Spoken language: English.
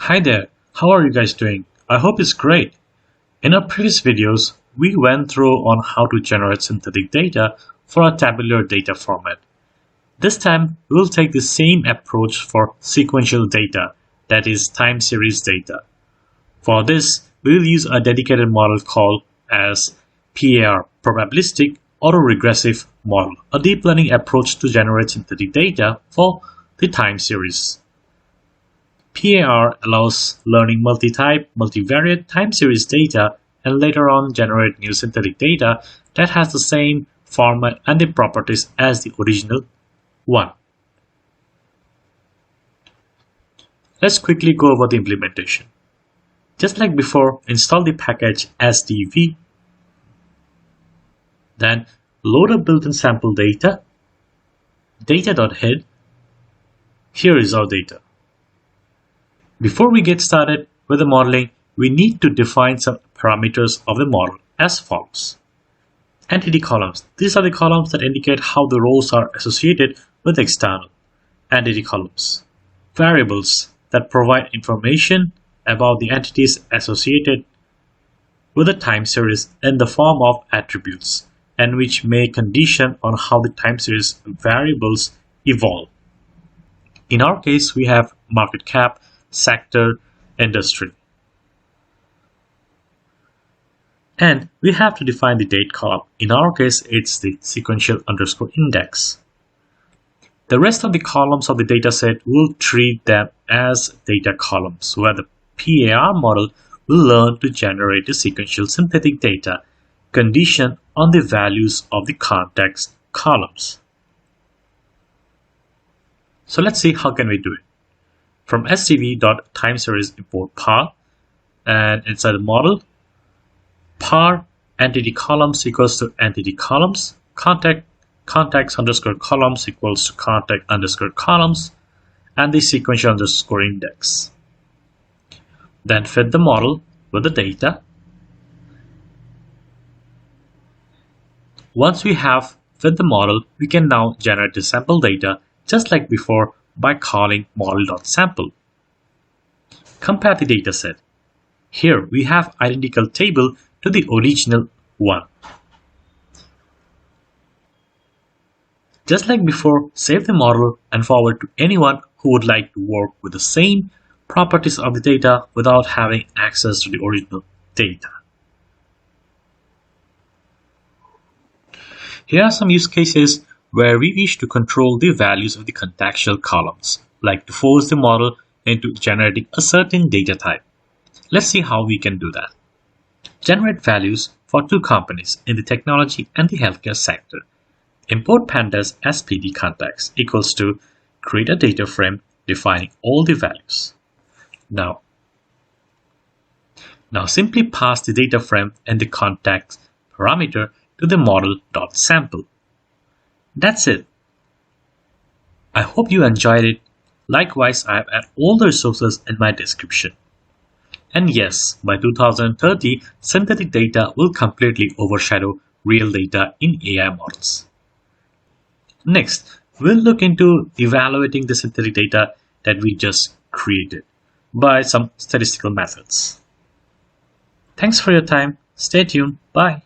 Hi there, how are you guys doing? I hope it's great. In our previous videos, we went through on how to generate synthetic data for a tabular data format. This time, we'll take the same approach for sequential data, that is time series data. For this, we'll use a dedicated model called as PAR, Probabilistic AutoRegressive model, a deep learning approach to generate synthetic data for the time series. PAR allows learning multi-type, multivariate time series data and later on generate new synthetic data that has the same format and the properties as the original one. Let's quickly go over the implementation. Just like before, install the package SDV, then load a built-in sample data, data.head. Here is our data. Before we get started with the modeling, we need to define some parameters of the model as follows. Entity columns. These are the columns that indicate how the rows are associated with external entity columns. Variables that provide information about the entities associated with a time series in the form of attributes and which may condition on how the time series variables evolve. In our case, we have market cap, sector, industry. And we have to define the date column. In our case, it's the sequential underscore index. The rest of the columns of the dataset will treat them as data columns, where the PAR model will learn to generate the sequential synthetic data conditioned on the values of the context columns. So let's see how can we do it. From SDV.timeSeries import par, and inside the model, par entity columns equals to entity columns, context underscore columns equals to context underscore columns, and the sequential underscore index. Then fit the model with the data. Once we have fit the model, we can now generate the sample data just like before by calling model.sample. Compare the dataset. Here we have identical table to the original one. Just like before, save the model and forward to anyone who would like to work with the same properties of the data without having access to the original data. Here are some use cases where we wish to control the values of the contextual columns, like to force the model into generating a certain data type. Let's see how we can do that. Generate values for two companies in the technology and the healthcare sector. Import pandas as PD context equals to create a data frame defining all the values. Now simply pass the data frame and the context parameter to the model.sample. That's it. I hope you enjoyed it. Likewise, I have added all the resources in my description. And yes, by 2030, synthetic data will completely overshadow real data in AI models. Next, we'll look into evaluating the synthetic data that we just created by some statistical methods. Thanks for your time. Stay tuned. Bye.